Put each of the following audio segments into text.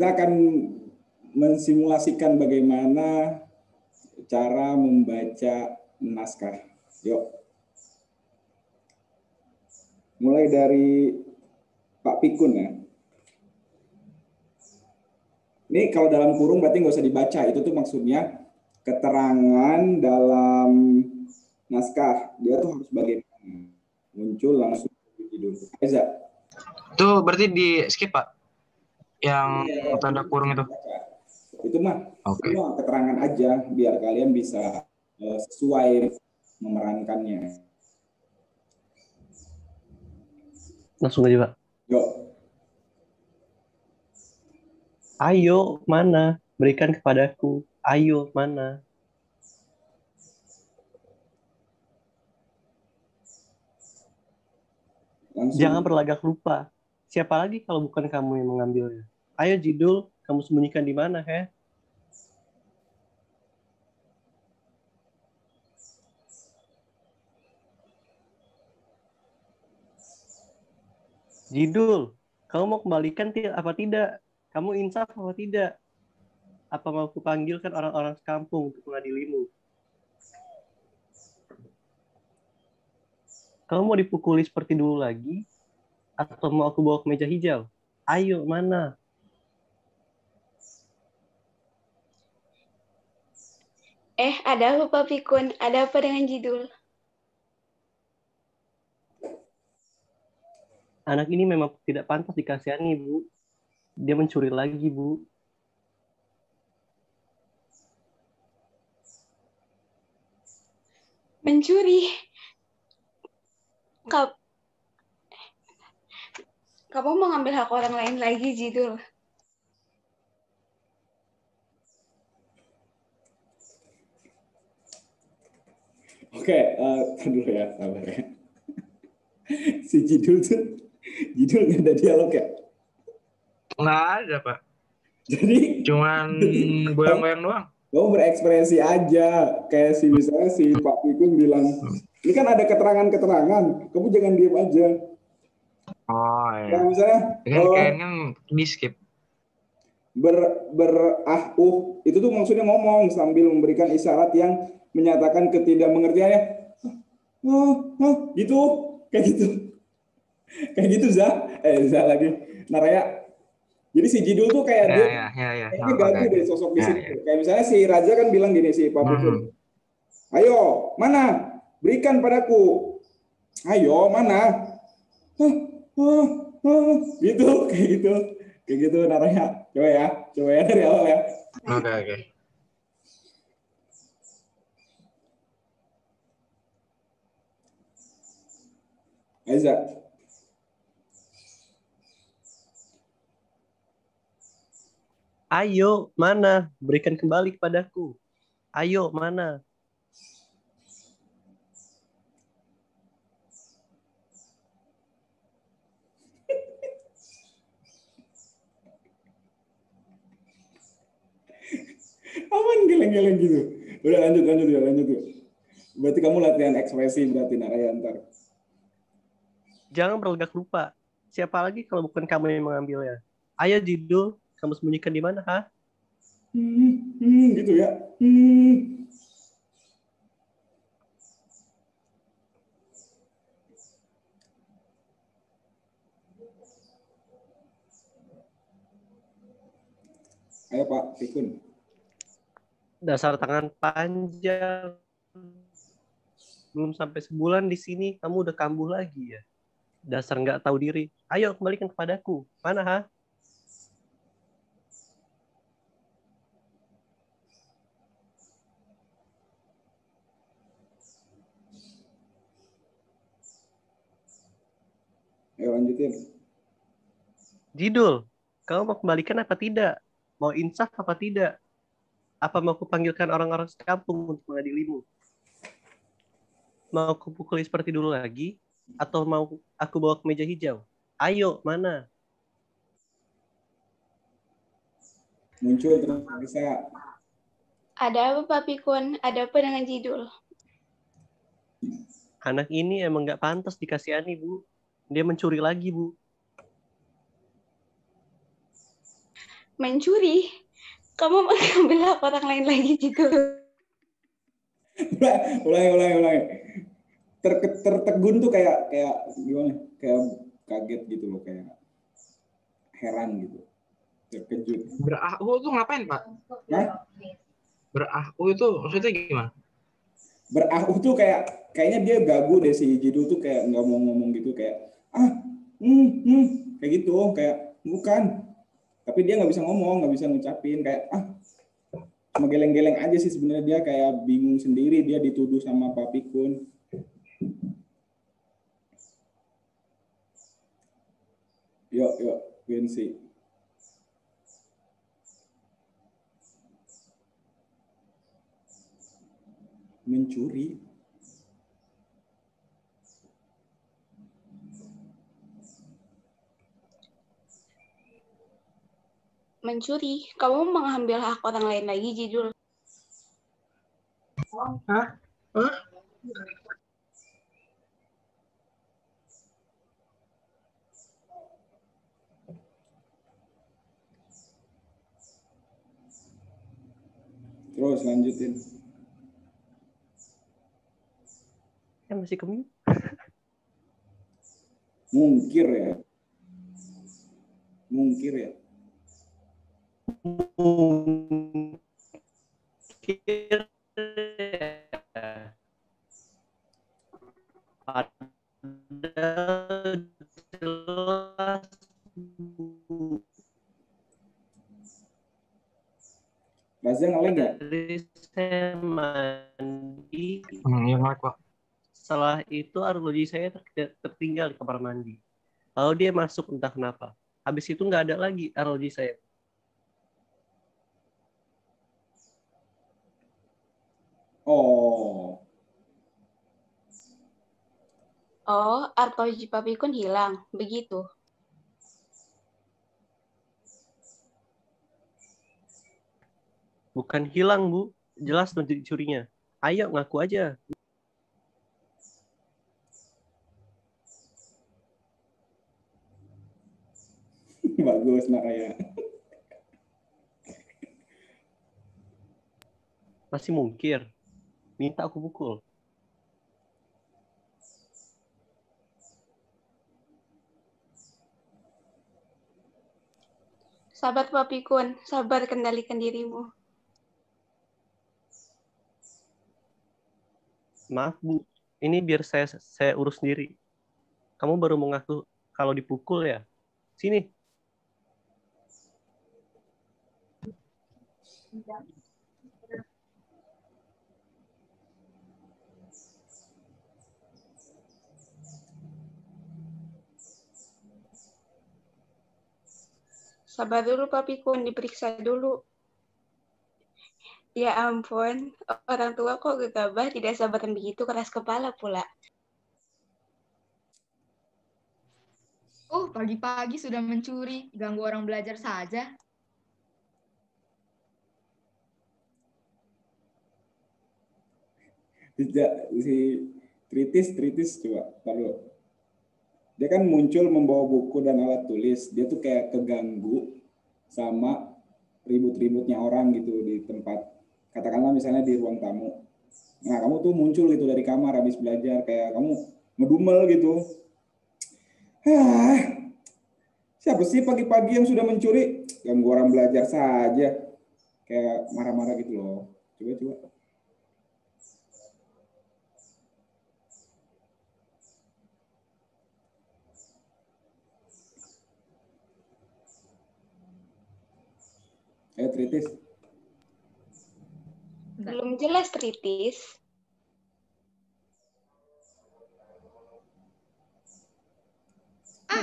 Kita akan mensimulasikan bagaimana cara membaca naskah. Yuk. Mulai dari Pak Pikun ya. Ini kalau dalam kurung berarti nggak usah dibaca. Itu tuh maksudnya keterangan dalam naskah. Dia tuh harus bagaimana. Muncul langsung di judul. Eza. Itu berarti di skip, Pak? Yang tanda kurung itu? Itu mah cuma keterangan aja biar kalian bisa sesuai memerankannya. Langsung aja, Pak. Yuk. Ayo, mana? Berikan kepadaku. Ayo, mana? Langsung. Jangan berlagak lupa. Siapa lagi kalau bukan kamu yang mengambilnya? Ayo, Jidul. Kamu sembunyikan di mana, he? Jidul, kamu mau kembalikan apa tidak? Kamu insaf apa tidak? Apa mau kupanggilkan orang-orang sekampung untuk mengadilimu? Kamu mau dipukuli seperti dulu lagi? Atau mau aku bawa ke meja hijau? Ayo, mana? Ada apa Pak Pikun? Ada apa dengan Jidul? Anak ini memang tidak pantas dikasihani, Bu. Dia mencuri lagi, Bu. Mencuri? Kamu mau ngambil hak orang lain lagi, Jidul? Oke, dulu ya, sabar ya. Si Jidul nggak ada dialog ya? Nggak ada, Pak. Jadi cuman goyang-goyang doang. Kamu berekspresi aja, kayak misalnya si Pak Pikun bilang, ini kan ada keterangan, kamu jangan diem aja. Oh iya. Yang misalnya, Kayaknya di skip. Itu tuh maksudnya ngomong sambil memberikan isyarat yang menyatakan ketidakmengertiannya. Gitu, kayak gitu Za lagi Naraya. Jadi si Jidul tuh kayak dia kayaknya gagu deh sosok di situ. Kayak misalnya si Raja kan bilang gini, si Pak Pikun, ayo mana, berikan padaku, ayo mana, gitu, kayak gitu Naraya. Coba ya dari awal ya. Oke. Aiza. Ayo, mana? Berikan kembali kepadaku. Ayo, mana? Aman geleng-geleng gitu. Udah lanjut ya. Berarti kamu latihan ekspresi berarti Naraya ntar. Jangan berlagak lupa. Siapa lagi kalau bukan kamu yang mengambilnya? Ayo, Jidul. Kamu sembunyikan di mana, ha? Gitu ya. Ayo Pak Pikun. Dasar tangan panjang. Belum sampai sebulan di sini, kamu udah kambuh lagi ya? Dasar nggak tahu diri. Ayo, kembalikan kepadaku. Mana, ha? Ayo lanjutin. Jidul, kamu mau kembalikan apa tidak? Mau insaf apa tidak? Apa mau kupanggilkan orang-orang sekampung untuk mengadilimu? Mau kupukuli seperti dulu lagi? Atau mau aku bawa ke meja hijau? Ayo, mana? Muncul terus bisa. Ada apa Pak Pikun? Ada apa dengan Jidul? Anak ini emang nggak pantas dikasihani, Bu. Dia mencuri lagi, Bu. Mencuri? Kamu mengambil hak orang lain lagi gitu. Ulangi. Tertegun tuh kayak gimana? Kayak kaget gitu loh, kayak heran gitu, terkejut. Berahu tuh ngapain, Pak? Hah? Berahu itu maksudnya gimana? Berahu tuh kayaknya dia gagu deh, si Jidul tuh kayak nggak mau ngomong gitu, kayak kayak gitu, kayak bukan. Tapi dia nggak bisa ngomong, nggak bisa ngucapin, kayak cuma geleng-geleng aja sih sebenarnya. Dia kayak bingung sendiri, dia dituduh sama Pak Pikun. Yuk, Vinci. Mencuri. Mencuri? Kamu mengambil hak orang lain lagi, Jidul. Hah? Terus lanjutin. Masih kemana? Mungkir ya. Mungkir. Jelas. Razia ngeleng nggak? Dari saya mandi. Iya ngelek, Pak. Setelah itu arloji saya tertinggal di kamar mandi. Lalu dia masuk entah kenapa. Habis itu nggak ada lagi arloji saya. Oh, arloji Pak Pikun hilang, begitu. Bukan hilang, Bu. Jelas dicurinya. Ayo, ngaku aja. Bagus, Naraya. Masih mungkir. Minta aku pukul. Sabar Pak Pikun, sabar, kendalikan dirimu. Maaf, Bu. Ini biar saya urus sendiri. Kamu baru mau ngaku kalau dipukul ya? Sini. Sabar dulu Pak Pikun, diperiksa dulu. Ya ampun, orang tua kok gegabah, tidak sabar dan begitu keras kepala pula. Pagi-pagi sudah mencuri, ganggu orang belajar saja. Si Tritis coba, taruh. Dia kan muncul membawa buku dan alat tulis. Dia tuh kayak keganggu sama ribut-ributnya orang gitu di tempat. Katakanlah misalnya di ruang tamu. Nah, kamu tuh muncul gitu dari kamar habis belajar, kayak kamu ngedumel gitu. Siapa sih pagi-pagi yang sudah mencuri? Ganggu orang belajar saja. Kayak marah-marah gitu loh. Coba. Ayo Tritis. Belum jelas Tritis.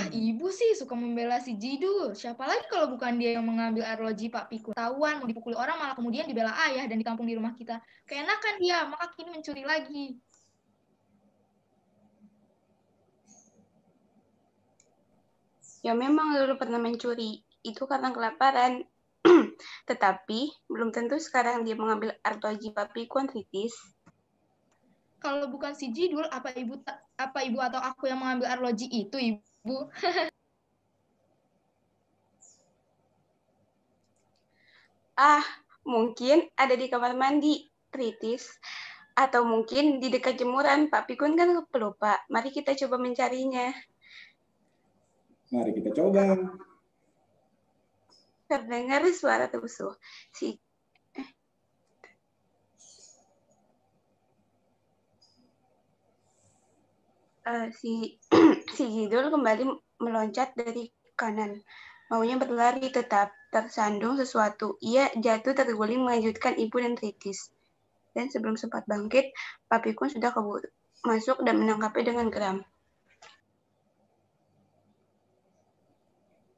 Ibu sih suka membela si Jidul. Siapa lagi kalau bukan dia yang mengambil arloji Pak Pikun. Tawan mau dipukuli orang malah kemudian dibela ayah dan ditampung di rumah kita. Keenakan dia, maka kini mencuri lagi. Ya memang dulu pernah mencuri, itu karena kelaparan. Tetapi belum tentu sekarang dia mengambil arloji Pak Pikun, Tritis. Kalau bukan si Jidul, apa ibu atau aku yang mengambil arloji itu, Ibu? Mungkin ada di kamar mandi, Kritis. Atau mungkin di dekat jemuran. Pak Pikun kan pelupa. Mari kita coba mencarinya. Mari kita coba. Terdengar suara tusuh. Si Jidul kembali meloncat dari kanan. Maunya berlari tetap tersandung sesuatu. Ia jatuh terguling mengejutkan ibu dan Kritis. Dan sebelum sempat bangkit, Pak Pikun sudah kabur masuk dan menangkapnya dengan geram.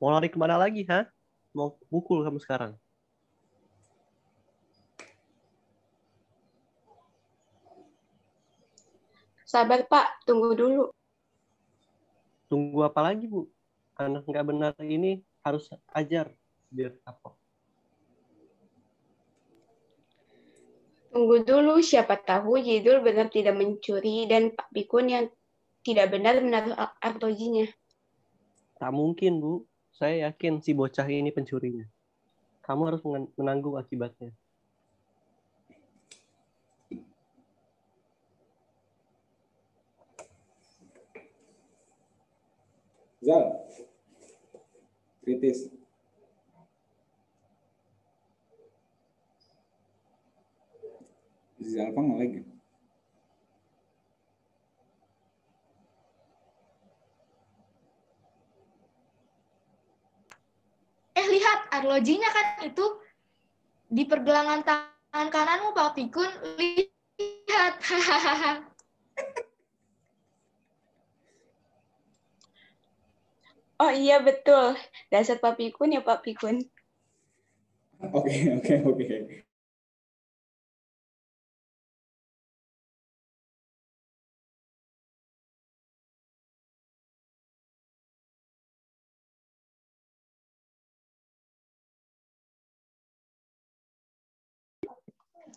Mau lari kemana lagi, ha? Mau pukul kamu sekarang? Sabar, Pak. Tunggu dulu. Tunggu apa lagi, Bu? Anak nggak benar ini harus ajar biar apa? Tunggu dulu, siapa tahu Jidul benar tidak mencuri dan Pak Pikun yang tidak benar menaruh arlojinya. Tak mungkin, Bu. Saya yakin si bocah ini pencurinya. Kamu harus menanggung akibatnya. Zal, Kritis. Zalfa nge-lag. Lihat, arlojinya kan itu di pergelangan tangan kananmu, Pak Pikun. Lihat. Oh iya, betul. Dasar Pak Pikun ya, Pak Pikun. Oke.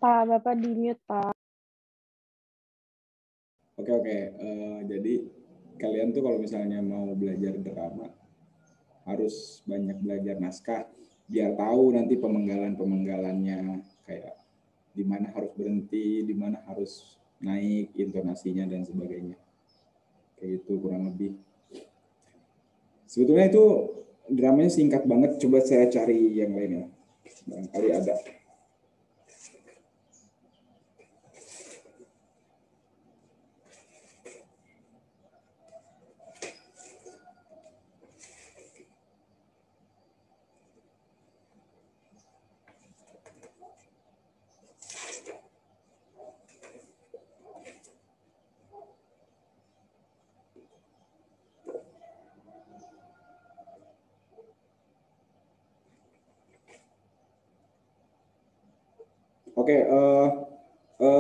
Pak, Bapak di-mute, Pak. Oke. Jadi kalian tuh kalau misalnya mau belajar drama harus banyak belajar naskah biar tahu nanti pemenggalannya kayak di mana harus berhenti, di mana harus naik intonasinya dan sebagainya. Kayak gitu kurang lebih. Sebetulnya itu dramanya singkat banget. Coba saya cari yang lainnya. Barangkali ada. Oke,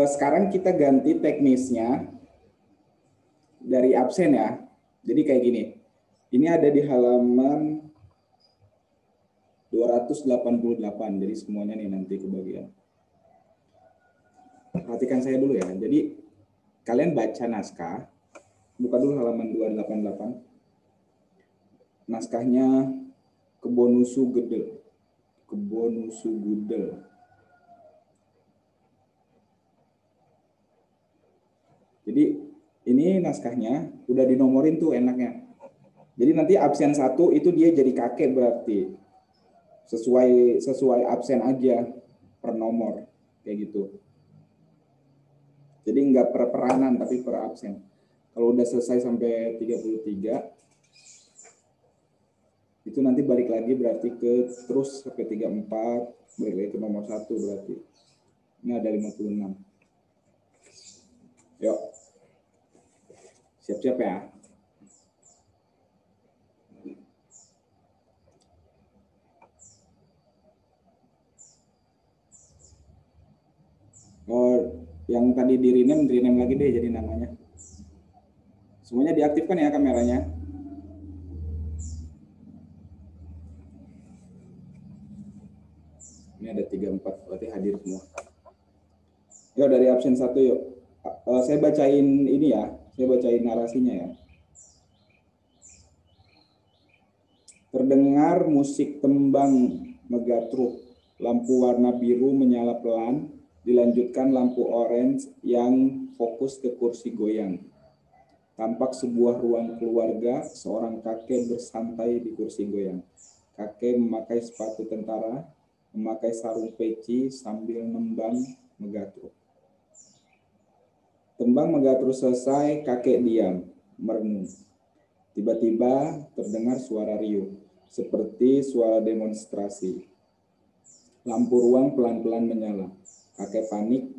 sekarang kita ganti teknisnya dari absen ya. Jadi kayak gini. Ini ada di halaman 288. Jadi semuanya nih nanti kebagian. Perhatikan saya dulu ya. Jadi kalian baca naskah. Buka dulu halaman 288. Naskahnya Kebonusu Gudel. Jadi ini naskahnya udah dinomorin tuh enaknya. Jadi nanti absen 1 itu dia jadi kakek berarti. Sesuai absen aja per nomor kayak gitu. Jadi nggak per peranan tapi per absen. Kalau udah selesai sampai 33 itu nanti balik lagi berarti ke terus sampai 34 balik lagi ke nomor 1 berarti. Ini ada 56. Yuk. Siap-siap ya. Oh, yang tadi di-rename lagi deh jadi namanya. Semuanya diaktifkan ya kameranya. Ini ada 34, berarti hadir semua. Yuk dari absen 1 yuk. Saya bacain ini ya, saya bacain narasinya ya. Terdengar musik tembang megatruh Lampu warna biru menyala pelan, dilanjutkan lampu orange yang fokus ke kursi goyang. Tampak sebuah ruang keluarga, seorang kakek bersantai di kursi goyang. Kakek memakai sepatu tentara, memakai sarung peci sambil nembang megatruk. Tembang megatruk selesai, kakek diam, merenung. Tiba-tiba terdengar suara riuh, seperti suara demonstrasi. Lampu ruang pelan-pelan menyala. Kakek panik,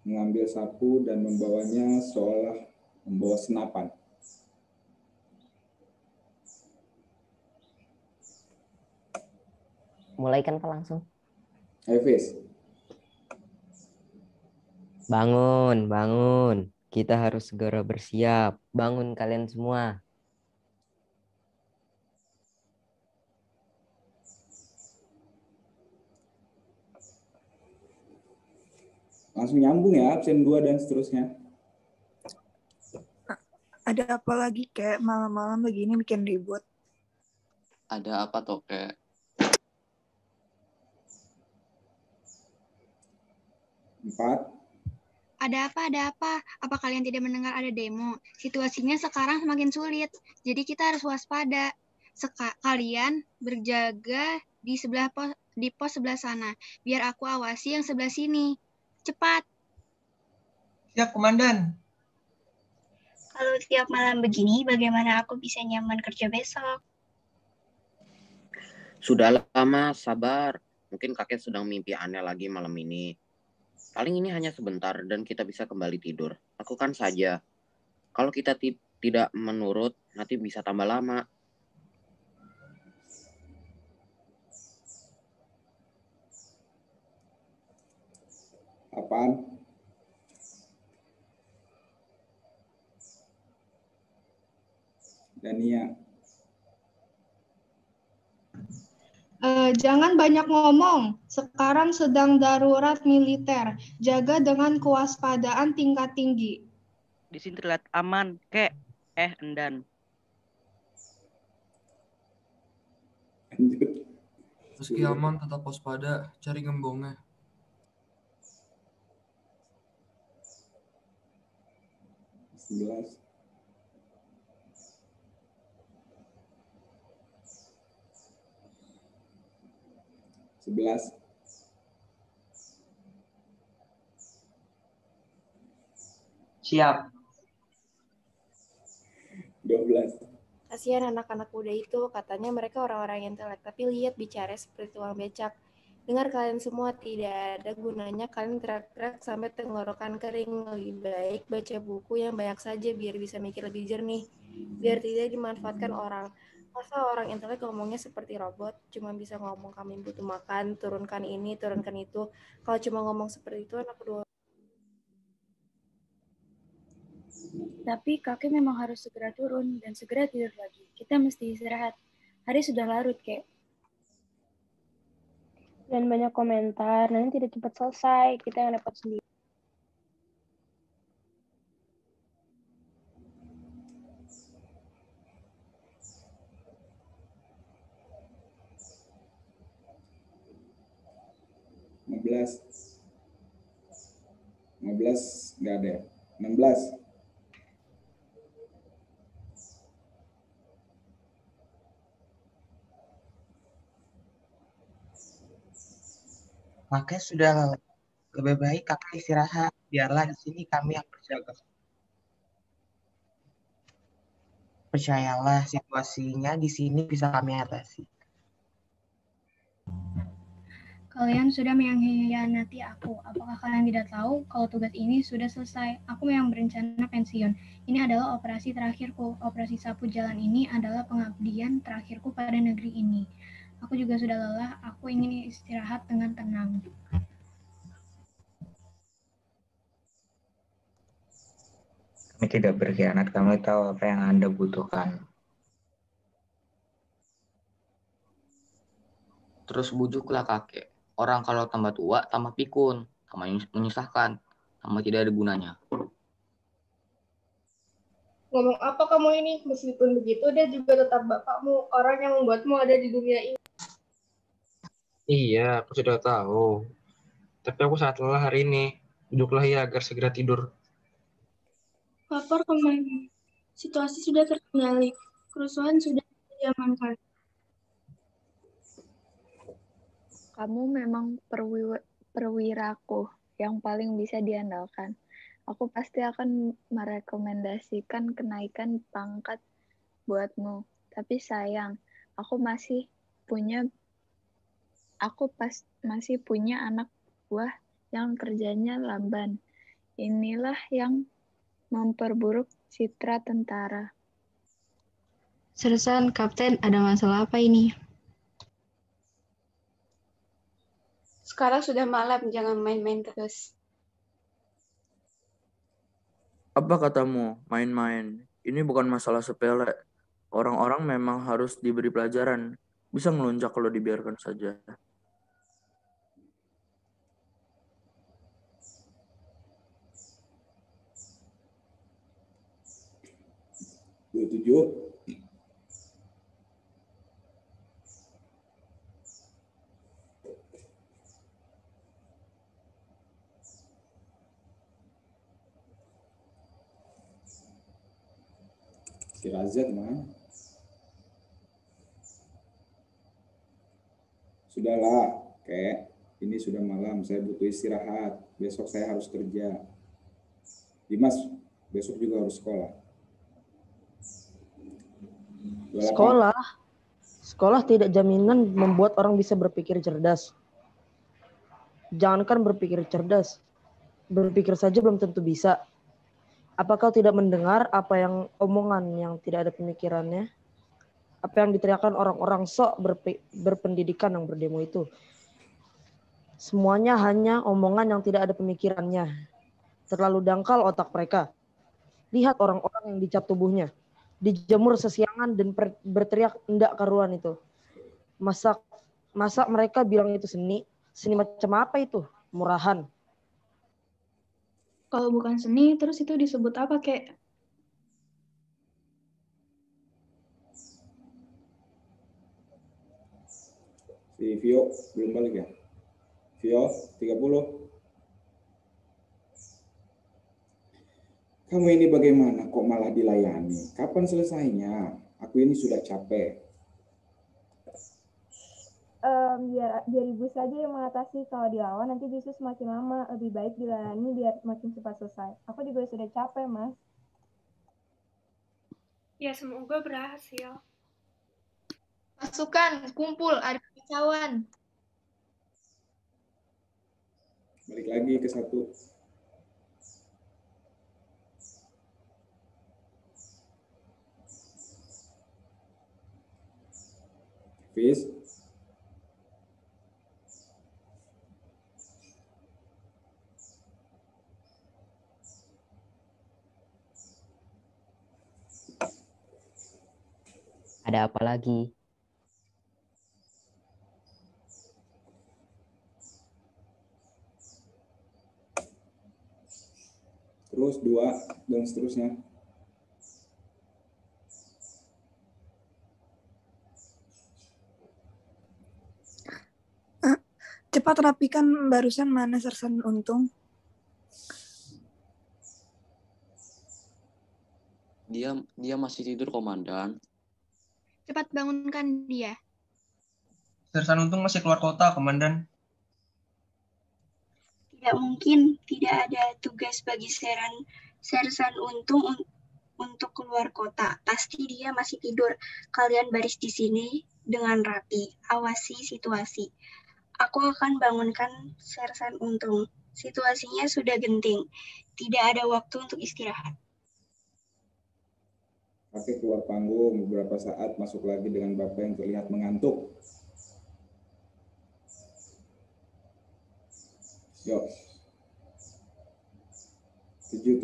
mengambil sapu dan membawanya seolah membawa senapan. Mulai kan Pak langsung? Hafiz. Bangun, bangun. Kita harus segera bersiap. Bangun kalian semua. Langsung nyambung ya, absen 2 dan seterusnya. Ada apa lagi kayak malam-malam begini bikin ribut? Ada apa toh kayak? Empat. Ada apa, ada apa? Apa kalian tidak mendengar ada demo? Situasinya sekarang semakin sulit, jadi kita harus waspada. Kalian berjaga di pos sebelah sana, biar aku awasi yang sebelah sini. Cepat. Siap, Komandan. Kalau tiap malam begini, bagaimana aku bisa nyaman kerja besok? Sudah lama, sabar. Mungkin kakek sedang mimpi aneh lagi malam ini. Paling ini hanya sebentar dan kita bisa kembali tidur. Lakukan saja. Kalau kita tidak menurut, nanti bisa tambah lama. Apaan? Dania. Jangan banyak ngomong. Sekarang sedang darurat militer. Jaga dengan kewaspadaan tingkat tinggi. Di sini terlihat aman, kek. Endan. Meski aman, tetap waspada. Cari gembongnya. Sebelas. Siap. 12. Kasihan anak-anak muda itu, katanya mereka orang-orang yang intelek, tapi lihat bicara seperti tukang becak. Dengar kalian semua, tidak ada gunanya kalian teriak-teriak sampai tenggorokan kering. Lebih baik baca buku yang banyak saja biar bisa mikir lebih jernih, biar tidak dimanfaatkan orang. Masa orang intelek ngomongnya seperti robot, cuma bisa ngomong kami butuh makan, turunkan ini, turunkan itu. Kalau cuma ngomong seperti itu, anak kedua. Tapi kakek memang harus segera turun dan segera tidur lagi. Kita mesti istirahat. Hari sudah larut, kek. Dan banyak komentar, nanti tidak cepat selesai. Kita yang dapat sendiri. Lima belas nggak ada. 16. Makanya sudah lebih baik kakak istirahat. Biarlah di sini kami yang berjaga. Percayalah, situasinya di sini bisa kami atasi. Kalian sudah mengkhianati aku. Apakah kalian tidak tahu kalau tugas ini sudah selesai? Aku memang berencana pensiun. Ini adalah operasi terakhirku. Operasi sapu jalan ini adalah pengabdian terakhirku pada negeri ini. Aku juga sudah lelah. Aku ingin istirahat dengan tenang. Kami tidak berkhianat. Kami tahu apa yang Anda butuhkan. Terus bujuklah kakek. Orang kalau tambah tua, tambah pikun, tambah menyusahkan, tambah tidak ada gunanya. Ngomong apa kamu ini? Meskipun begitu, dia juga tetap bapakmu, orang yang membuatmu ada di dunia ini. Iya, aku sudah tahu. Tapi aku sangat lelah hari ini. Duduklah ya agar segera tidur. Lapor kemana? Situasi sudah terkendali. Kerusuhan sudah diamankan. Kamu memang perwiraku yang paling bisa diandalkan. Aku pasti akan merekomendasikan kenaikan pangkat buatmu. Tapi sayang, aku masih punya anak buah yang kerjanya lamban. Inilah yang memperburuk citra tentara. Sersan, Kapten, ada masalah apa ini? Sekarang sudah malam, jangan main-main terus. Apa katamu, main-main? Ini bukan masalah sepele. Orang-orang memang harus diberi pelajaran. Bisa melunjak kalau dibiarkan saja. Tujuh. Si Raza kemana? Sudahlah, kayak ini sudah malam, saya butuh istirahat. Besok saya harus kerja. Dimas, besok juga harus sekolah. Sekolah tidak jaminan membuat orang bisa berpikir cerdas. Jangankan berpikir cerdas, berpikir saja belum tentu bisa. Apa kau tidak mendengar omongan yang tidak ada pemikirannya? Apa yang diteriakkan orang-orang sok berpendidikan yang berdemo itu? Semuanya hanya omongan yang tidak ada pemikirannya. Terlalu dangkal otak mereka. Lihat orang-orang yang dicap tubuhnya. Dijemur sesiangan dan berteriak enggak karuan itu. Masa mereka bilang itu seni? Seni macam apa itu? Murahan. Kalau bukan seni, terus itu disebut apa, Kek? Si Vio belum balik ya? Vio, 30. Kamu ini bagaimana kok malah dilayani? Kapan selesainya? Aku ini sudah capek. Biar ibu saja yang mengatasi. Kalau dilawan nanti justru semakin lama. Lebih baik dilayani biar makin cepat selesai. Aku juga sudah capek, Mas. Ya, semoga berhasil. Pasukan, kumpul, ada kekacauan. Balik lagi ke 1. Fis. Ada apa lagi? Terus 2 dan seterusnya. Cepat rapikan barusan mana Sersan Untung. Dia masih tidur, Komandan. Cepat bangunkan dia. Sersan Untung masih keluar kota, Komandan. Tidak mungkin, tidak ada tugas bagi Sersan Untung untuk keluar kota. Pasti dia masih tidur. Kalian baris di sini dengan rapi. Awasi situasi. Aku akan bangunkan Sersan Untung. Situasinya sudah genting. Tidak ada waktu untuk istirahat. Kakek keluar panggung beberapa saat, masuk lagi dengan bapak yang terlihat mengantuk. Yuk. 7.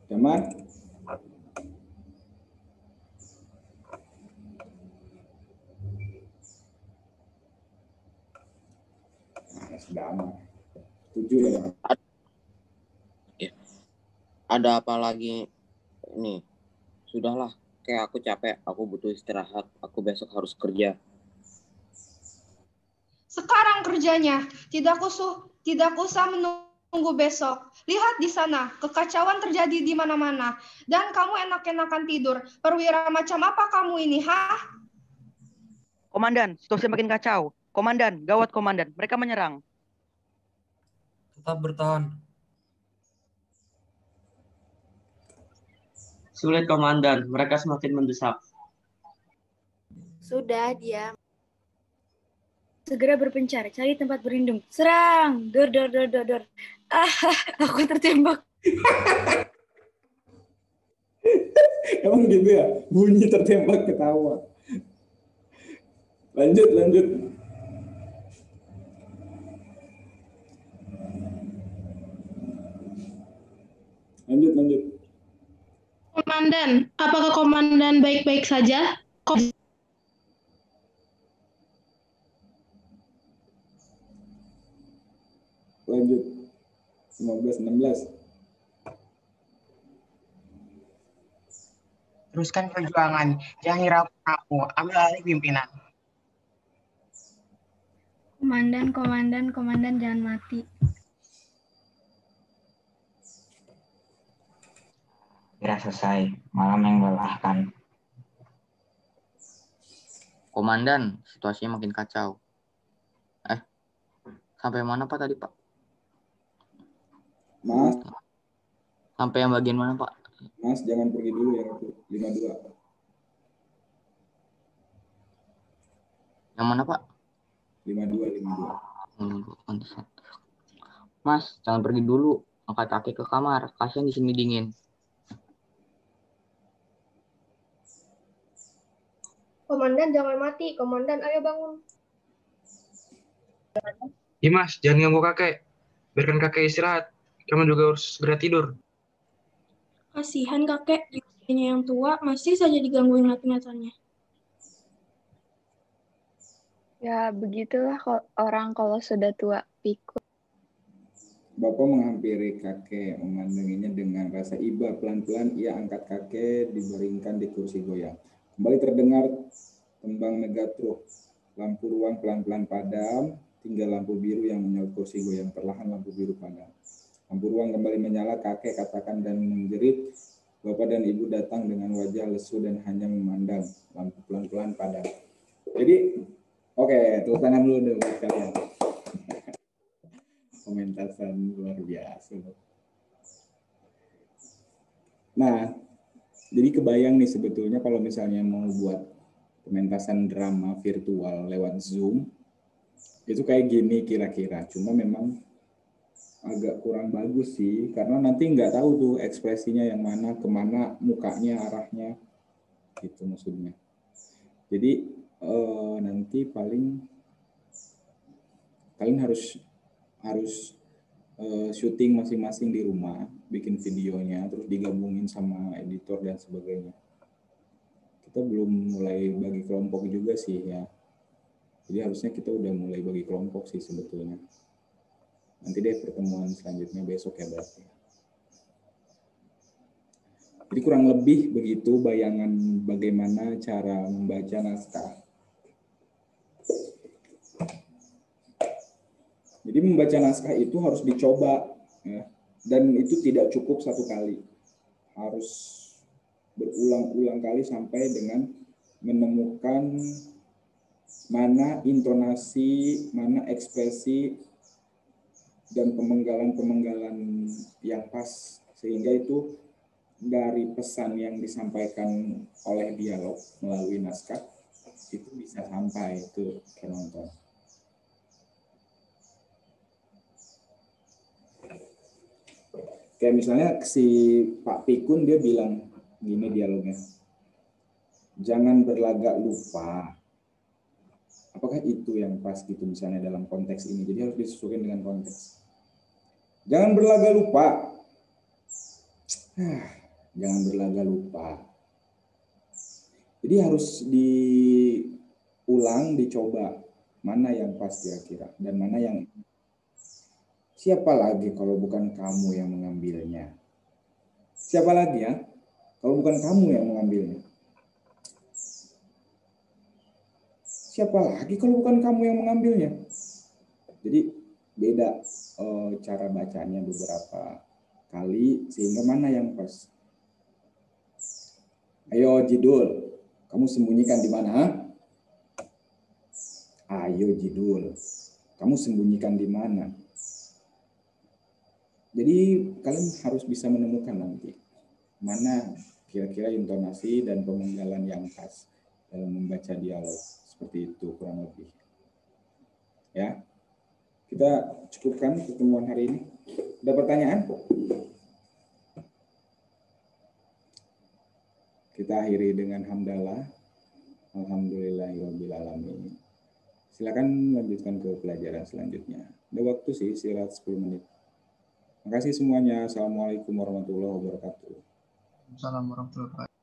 Zaman. Nah, sudah aman. 7 ya. Ada apa lagi? Nih, sudahlah. Kayak aku capek, aku butuh istirahat. Aku besok harus kerja. Sekarang kerjanya. Tidak usah menunggu besok. Lihat di sana, kekacauan terjadi di mana-mana. Dan kamu enak-enakan tidur. Perwira macam apa kamu ini, ha? Komandan, situasi makin kacau. Komandan, gawat komandan. Mereka menyerang. Tetap bertahan. Sulit komandan, mereka semakin mendesak. Sudah, diam. Segera berpencar, cari tempat berlindung. Serang! Dor. Aku tertembak. Emang gitu ya? Bunyi tertembak ketawa. Lanjut. Lanjut. Komandan, apakah komandan baik-baik saja? Lanjut. 15-16. Teruskan perjuangan. Jangan hiraukan aku. Ambil alih pimpinan. Komandan, jangan mati. Kira selesai, malam yang melelahkan. Komandan, situasinya makin kacau. Sampai mana Pak tadi Pak? Mas. Sampai yang bagian mana Pak? Mas, jangan pergi dulu yang itu. 52. Yang mana Pak? 52. Mas, jangan pergi dulu. Angkat kaki ke kamar. Kasihan di sini dingin. Komandan, jangan mati. Komandan, ayo bangun. Mas, jangan ganggu kakek. Biarkan kakek istirahat. Kamu juga harus segera tidur. Kasihan kakek, di usianya yang tua masih saja diganggu ingatan-ingatannya. Ya, begitulah orang kalau sudah tua, pikun. Bapak menghampiri kakek, memandanginya dengan rasa iba. Pelan-pelan ia angkat kakek, dibaringkan di kursi goyang. Kembali terdengar tembang megatruk. Lampu ruang pelan-pelan padam, tinggal lampu biru yang menyala kursi goyang. Perlahan lampu biru padam. Lampu ruang kembali menyala, kakek katakan dan menjerit. Bapak dan ibu datang dengan wajah lesu dan hanya memandang. Lampu pelan-pelan padam. Jadi, oke, tepuk tangan dulu deh buat kalian. Komentasan luar biasa. Nah, jadi kebayang nih sebetulnya kalau misalnya mau buat pementasan drama virtual lewat Zoom, itu kayak gini kira-kira. Cuma memang agak kurang bagus sih, karena nanti nggak tahu tuh ekspresinya yang mana, kemana mukanya arahnya, gitu maksudnya. Jadi nanti paling kalian harus syuting masing-masing di rumah, bikin videonya, terus digabungin sama editor dan sebagainya. Kita belum mulai bagi kelompok juga sih ya. Jadi harusnya kita udah mulai bagi kelompok sih sebetulnya. Nanti deh pertemuan selanjutnya besok ya berarti. Jadi kurang lebih begitu bayangan bagaimana cara membaca naskah. Jadi membaca naskah itu harus dicoba ya. Dan itu tidak cukup satu kali. Harus berulang-ulang kali sampai dengan menemukan mana intonasi, mana ekspresi, dan pemenggalan-pemenggalan yang pas. Sehingga itu dari pesan yang disampaikan oleh dialog melalui naskah, itu bisa sampai ke penonton. Kayak misalnya si Pak Pikun dia bilang gini dialognya, jangan berlagak lupa. Apakah itu yang pas gitu misalnya dalam konteks ini? Jadi harus disesuaikan dengan konteks. Jangan berlagak lupa. Jangan berlagak lupa. Jadi harus diulang, dicoba mana yang pas kira-kira dan mana yang siapa lagi kalau bukan kamu yang mengambilnya. Siapa lagi ya? Kalau bukan kamu yang mengambilnya. Siapa lagi kalau bukan kamu yang mengambilnya? Jadi beda cara bacanya beberapa kali sehingga mana yang pas. Ayo Jidul, kamu sembunyikan di mana? Ayo Jidul, kamu sembunyikan di mana? Jadi kalian harus bisa menemukan nanti mana kira-kira intonasi dan pemenggalan yang pas dalam membaca dialog. Seperti itu kurang lebih. Ya, kita cukupkan pertemuan hari ini. Ada pertanyaan? Kita akhiri dengan hamdalah. Alhamdulillahirabbil alamin. Silakan lanjutkan ke pelajaran selanjutnya. Ada waktu sih, istirahat 10 menit. Terima kasih semuanya. Assalamualaikum warahmatullahi wabarakatuh. Assalamualaikum warahmatullahi wabarakatuh.